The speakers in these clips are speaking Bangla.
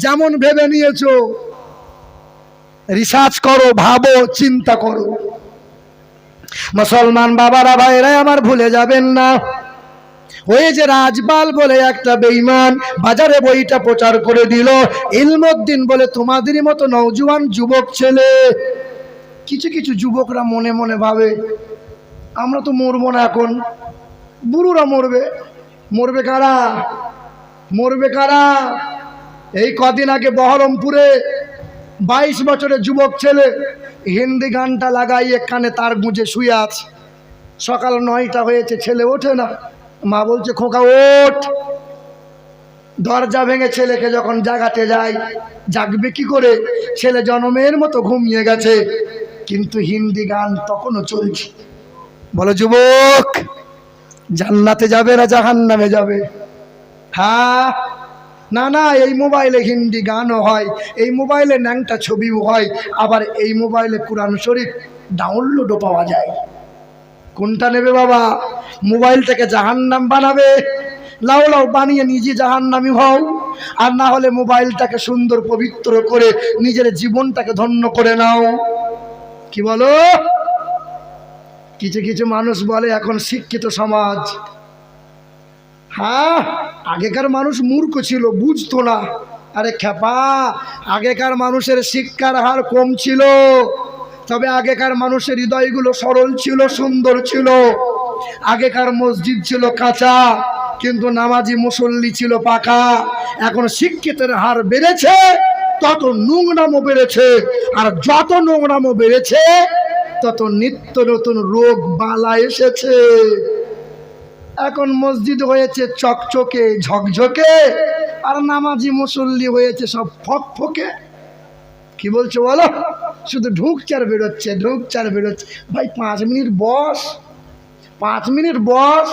যেমন ভেবে নিয়েছো, রিসার্চ করো, ভাবো, চিন্তা করো। মুসলমান বাবারা, ভাইরা আমার, ভুলে যাবেন না, ওই যে রাজপাল বলে একটা বেঈমান বাজারে বইটা প্রচার করে দিল, ইলমউদ্দিন বলে তোমাদেরই মতো নওজোয়ান যুবক ছেলে। কিছু কিছু যুবকরা মনে মনে ভাবে আমরা তো মরবো না, এখন বুড়োরা মরবে। মরবে কারা? মরবে কারা? এই কদিন আগে বহরমপুরে 22 বছরের যুবক ছেলে হিন্দি গানটা লাগাইয়ে কানে তার গুঁজে শুয়ে আছে। সকাল 9টা হয়েছে, ছেলে ওঠে না। মা বলছে খোকা ওঠ। দরজা ভেঙে ছেলেকে যখন জাগাতে যায়, জাগবে কি করে? ছেলে জনমের মতো ঘুমিয়ে গেছে, কিন্তু হিন্দি গান তখনও চলছে। বলো যুবক, জান্নাতে যাবে না জাহান্নামে যাবে? হ্যাঁ না না, এই মোবাইলে হিন্দি গানও হয়, এই মোবাইলে ন্যাংটা ছবিও হয়, আবার এই মোবাইলে কোরআন শরীফ ডাউনলোডও পাওয়া যায়। কোনটা নেবে বাবা? মোবাইলটাকে জাহান্নাম বানাবে? লাও লাও বানিয়ে নিজে জাহান্নামী হও, আর না হলে মোবাইলটাকে সুন্দর পবিত্র করে নিজের জীবনটাকে ধন্য করে নাও। কি বলো? কিছু কিছু মানুষ বলে এখন শিক্ষিত সমাজ। হ্যাঁ, আগেকার মানুষ মূর্খ ছিল, বুঝতো না। আরে খেপা, আগেকার মানুষের শিক্ষার হার কম ছিল, তবে আগেকার মানুষের হৃদয়গুলো সরল ছিল, সুন্দর ছিল। আগেকার মসজিদ ছিল কাঁচা, কিন্তু নামাজি মুসল্লি ছিল পাকা। এখন শিক্ষিতের হার বেড়েছে, তত নোংরামও বেড়েছে, আর যত নোংরামও বেড়েছে তত নিত্য নতুন রোগ বালা এসেছে। এখন মসজিদ হয়েছে চকচকে ঝকঝকে, আর নামাজি মুসল্লি হয়েছে সব ফকফকে। কি বলছো বলো? শুধু ঢুকছে আর বেরোচ্ছে, ঢুকছে আর বেরোচ্ছে। ভাই 5 মিনিট বস, 5 মিনিট বস,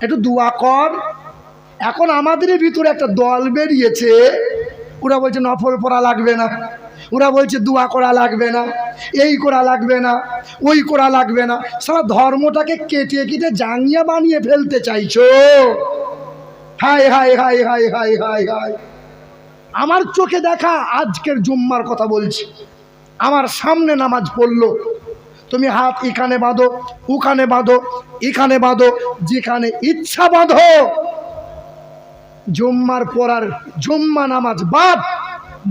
একটু দোয়া কর। এখন আমাদের ভিতরে একটা দল বেরিয়েছে, ওরা বলছে নফল পড়া লাগবে না, ওরা বলছে দোয়া করা লাগবে না, এই করা লাগবে না, ওই করা লাগবে না। সারা ধর্মটাকে কেটে কেটে জাঙ্গিয়া বানিয়ে ফেলতে চাইছো। High high high high high high high. আমার চোখে দেখা আজকের জুম্মার কথা বলছি, আমার সামনে নামাজ পড়লো, তুমি হাত এখানে বাঁধো, ওখানে বাঁধো, এখানে বাঁধো, যেখানে ইচ্ছা বাঁধো। জুম্মার পড়ার জুম্মা নামাজ বাদ,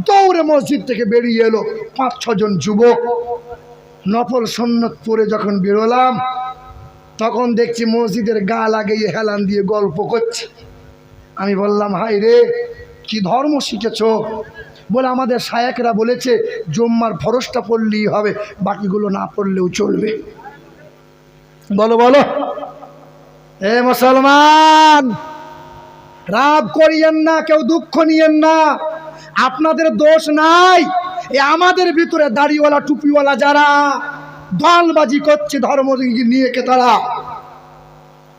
দৌড়ে মসজিদ থেকে বেরিয়ে এলো 5-6 জন যুবক। নফল সুন্নত পড়ে যখন বেরোলাম, তখন দেখছি মসজিদের গা লাগিয়ে হেলান দিয়ে গল্প করছে। আমি বললাম হাই রে, কি ধর্ম শিখেছ? বলে আমাদের শায়েকরা বলেছে জুম্মার ফরজটা পড়লেই হবে, বাকিগুলো না পড়লেও চলবে। বলো বলো এ মুসলমান, রাগ করিয়েন না, কেউ দুঃখ নিয়েন না, আপনাদের দোষ নাই। এ আমাদের ভিতরে দাড়িওয়ালা টুপিওয়ালা যারা দলবাজি করছে ধর্ম নিয়ে কে তারা।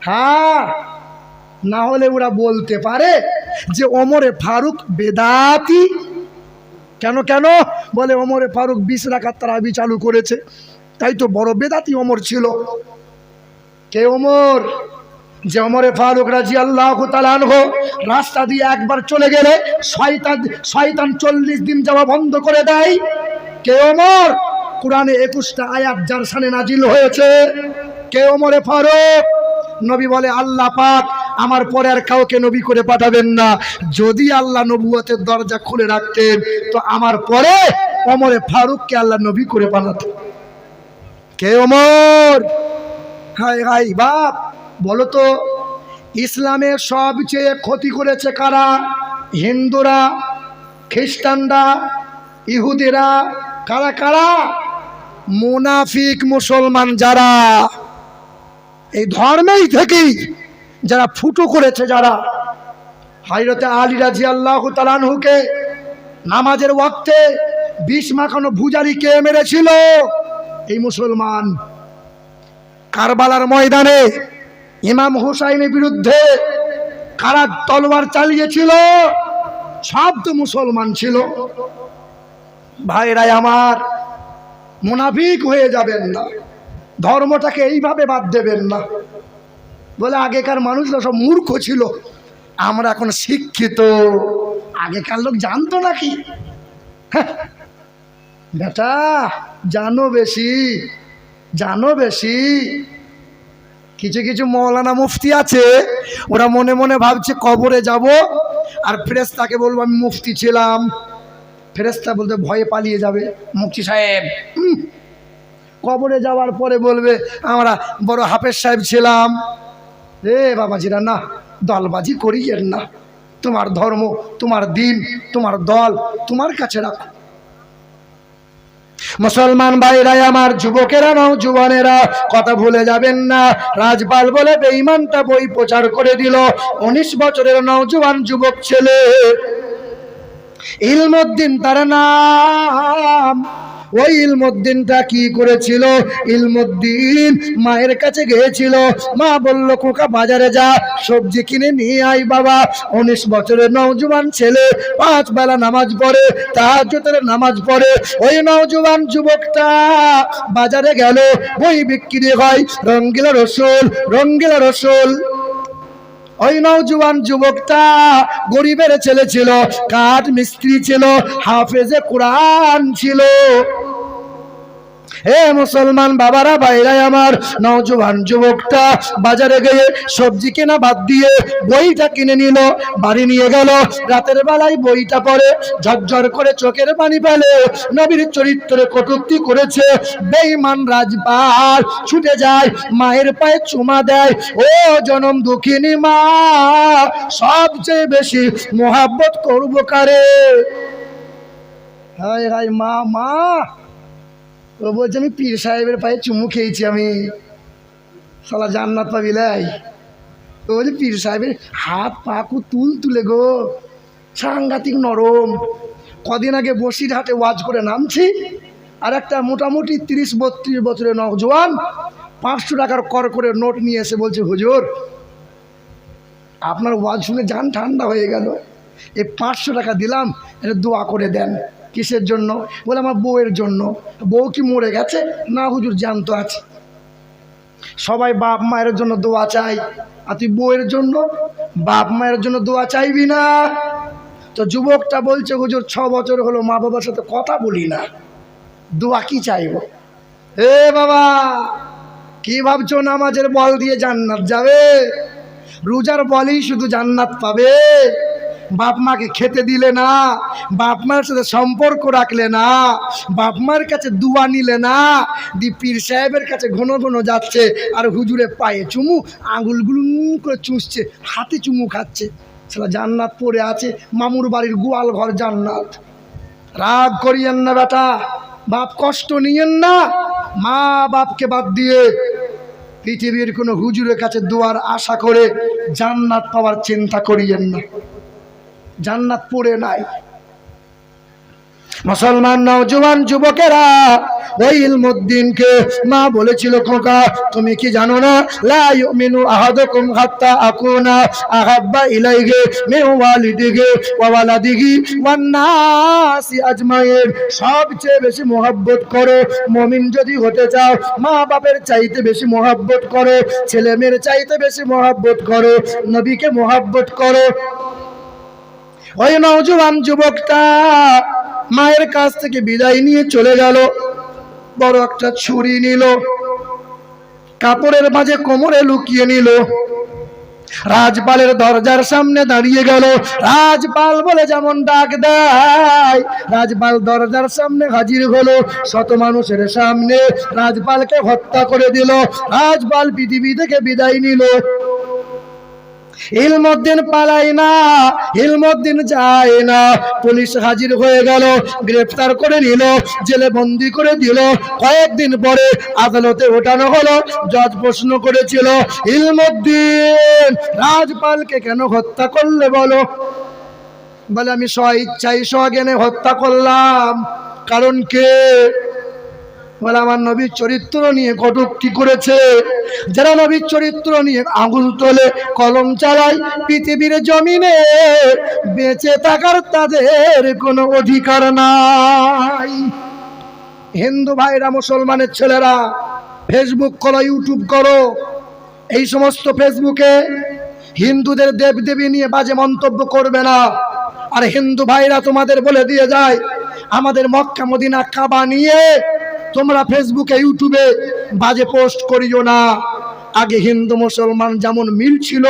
হ্যাঁ, না হলে ওরা বলতে পারে যে ওমরে ফারুক বেদাতি। কেন কেন? বলে ওমরে ফারুক 20 রাকাত তারাবি চালু করেছে, তাই তো বড় বেদাতি ওমর ছিল। কে ওমর? যে ওমরে ফারুক রাদিয়াল্লাহু তাআলা আনহু রাস্তা দিয়ে একবার চলে গেলে শয়তান 40 দিন যাওয়া বন্ধ করে দেয়। কে ওমর? কোরআনে 21টা আয়াত যার শানে নাজিল হয়েছে। কে ওমরে ফারুক? নবী বলে আল্লাহ পাক আমার পরে আর কাউকে নবী করে পাঠাবেন না। যদি আল্লাহ নবুয়তের দরজা খুলে রাখতেন তো আমার পরে ওমরে ফারুককে আল্লাহ নবী করে পাঠাতেন। কে ওমর? হাই হাই বাপ, বলো তো ইসলামের সবচেয়ে ক্ষতি করেছে কারা? হিন্দুরা, খ্রিস্টানরা, ইহুদিরা। কারা কারা? মুনাফিক মুসলমান যারা এই ধর্মেই থেকেই যারা ফুটো করেছে, যারা হযরত আলী রাদিয়াল্লাহু তাআলা আনহুকে নামাজের ওয়াক্তে ২০ মাখানো ভুজারি কে মেরেছিল? এই মুসলমান। কারবালার ময়দানে ইমাম হুসাইনের বিরুদ্ধে কারা তলোয়ার চালিয়েছিল? সব তো মুসলমান ছিল। ভাইরা আমার, মুনাফিক হয়ে যাবেন না, ধর্মটাকে এইভাবে বাদ দেবেন না। বলে আগেকার মানুষরা সব মূর্খ ছিল, আমরা এখন শিক্ষিত, আগেকার লোক জানতো নাকি? হ্যাঁ, বেটা জানো বেশি, জানো বেশি। কিছু কিছু মৌলানা মুফতি আছে, ওরা মনে মনে ভাবছে কবরে যাব আর ফেরেশতাকে বলবো আমি মুফতি ছিলাম। ফেরেশতা বলতে ভয়ে পালিয়ে যাবে, মুফতি সাহেব। কবরে যাওয়ার পরে বলবে আমরা বড় হাফেজ সাহেব ছিলাম। বাবাজিরা, না, দলবাজি করিয়েন না। তোমার ধর্ম, তোমার দিন, তোমার দল তোমার কাছে রাখো। মুসলমান ভাইরাই আমার, যুবকেরা নওজোয়ানেরা, কথা ভুলে যাবেন না। রাজপাল বলে বেঈমানটা বই প্রচার করে দিল। 19 বছরের নওজোয়ান যুবক ছেলে, ইলমউদ্দিন তার নাম। ওই ইলমউদ্দিনটা কি করেছিল? ইলমউদ্দিন মায়ের কাছে গিয়েছিল। মা বলল খোকা বাজারে যা, সবজি কিনে নিয়ে আই বাবা। 19 বছরের নওজোয়ান ছেলে, 5 বেলা নামাজ পড়ে, তাহাজ্জুদের নামাজ পড়ে। ওই নওজোয়ান যুবকটা বাজারে গেল, বই বিক্রি হয়, রঙ্গিলা রসুল, রঙ্গিলা রসুল। ওই নওজোয়ান যুবকটা গরিবের ছেলে ছিল, কাঠ মিস্ত্রি ছিল, হাফেজে কোরআন ছিল। হে মুসলমান বাবারা, ভাইরাই আমার, নওজোয়ান যুবকটা বাজারে গিয়ে সবজি কেনা বাদ দিয়ে বইটা কিনে নিল, বাড়ি নিয়ে গেল। রাতের বেলায় বইটা পড়ে ঝরঝর করে চোখের পানি ফেলে। নবীর চরিত্রে কটূক্তি করেছে। বেঈমান রাজপাল ছুটে যায়, মায়ের পায়ে চুমা দেয়। ও জনম দুঃখিনী মা, সবচেয়ে বেশি মোহাব্বত করবো কারে? হায় হায় মা, মা। ও বলছে আমি পীর সাহেবের পায়ে চুমু খেয়েছি আমি, শালা জান্নাত পাবি লাই। ও বলছে পীর সাহেবের হাত পাকু তুল তুলে গো, সাংঘাতিক নরম। কদিন আগে বসিরহাটে ওয়াজ করে নামছি, আর একটা মোটামুটি 30-32 বছরের নওজোয়ান 500 টাকার কর করে নোট নিয়ে এসে বলছে হুজুর আপনার ওয়াজ শুনে জান ঠান্ডা হয়ে গেল, এই 500 টাকা দিলাম, এটা দোয়া করে দেন। কিসের জন্য? বলে আমার বউয়ের জন্য। বউ কি মরে গেছে? না হুজুর, জ্যান্ত আছে। সবাই বাপ মায়ের জন্য দোয়া চাই, আর তুই বউয়ের জন্য, বাপ মায়ের জন্য দোয়া চাইবি না? তো যুবকটা বলছে হুজুর 6 বছর হলো মা বাবার সাথে কথা বলি না, দোয়া কি চাইব? এ বাবা, কি ভাবছো নামাজের বল দিয়ে জান্নাত যাবে? রোজার বলেই শুধু জান্নাত পাবে? বাপ মাকে খেতে দিলে না, বাপ মার সাথে সম্পর্ক রাখলে না, বাপ মার কাছে দুয়া নিলে না, পীর সাহেবের কাছে ঘন ঘন যাচ্ছে আর হুজুরে পায়ে চুমু, আঙুলগুলো করে চুষছে, হাতে চুমু খাচ্ছে। সেটা জান্নাত পড়ে আছে, মামুর বাড়ির গোয়াল ঘর জান্নাত। রাগ করিয়েন না বেটা, বাপ কষ্ট নিয়েন না। মা বাপকে বাদ দিয়ে পৃথিবীর কোনো হুজুরের কাছে দোয়ার আশা করে জান্নাত পাওয়ার চিন্তা করিয়েন না, জান্নাত পড়ে নাই। মুসলমান নওজোয়ান যুবকেরা, ওই ইলমউদ্দিনকে মা বলেছিল খোকা তুমি কি জানো না, লা ইউমিনু আহাদুকুম হাত্তা আকুনা আহাব্বা ইলাইহি মিন ওয়ালিদিহি ওয়া ওয়ালাদিহি ওয়ান নাসি আজমাইন। সবচেয়ে বেশি মোহাব্বত করো, মুমিন যদি হতে চাও মা বাপের চাইতে বেশি মোহাব্বত করো, ছেলে মেয়ের চাইতে বেশি মোহাব্বত করো, নবীকে মোহাব্বত করো। ওই নওজোয়ান যুবকটা মায়ের কাছ থেকে বিদায় নিয়ে চলে গেল। বড় একটা ছুরি নিল, কাপড়ের মাঝে কোমরে লুকিয়ে নিল, রাজপালের দরজার সামনে দাঁড়িয়ে গেল। রাজপাল বলে যেমন ডাক দেয়, রাজপাল দরজার সামনে হাজির হলো। শত মানুষের সামনে রাজপালকে হত্যা করে দিল। রাজপাল পৃথিবী থেকে বিদায় নিল। ইলমউদ্দিন পালায় না, ইলমউদ্দিন যায় না। পুলিশ হাজির হয়ে গেল, গ্রেফতার করে নিল, জেলে বন্দি করে দিল। কয়েকদিন পরে আদালতে ওঠানো হলো। জজ প্রশ্ন করেছিল ইলমউদ্দিন রাজপালকে কেন হত্যা করলে বলো? বলে আমি স্বইচ্ছায় স্বজ্ঞানে হত্যা করলাম। কারণ কে? বলে আমার নবীর চরিত্র নিয়ে কটূক্তি করেছে। যারা নবীর চরিত্র নিয়ে আঙুল তোলে, কলম চালায়, পৃথিবীর জমিনে বেঁচে থাকার তাদের কোনো অধিকার নাই। হিন্দু ভাইরা, মুসলমানের ছেলেরা, ফেসবুক করো, ইউটিউব করো, এই সমস্ত ফেসবুকে হিন্দুদের দেবদেবী নিয়ে বাজে মন্তব্য করবে না। আর হিন্দু ভাইরা তোমাদের বলে দিয়ে যায়, আমাদের মক্কা মদিনা কাবা নিয়ে তোমরা ফেসবুকে ইউটিউবে বাজে পোস্ট করিও না। আগে হিন্দু মুসলমান যেমন মিল ছিল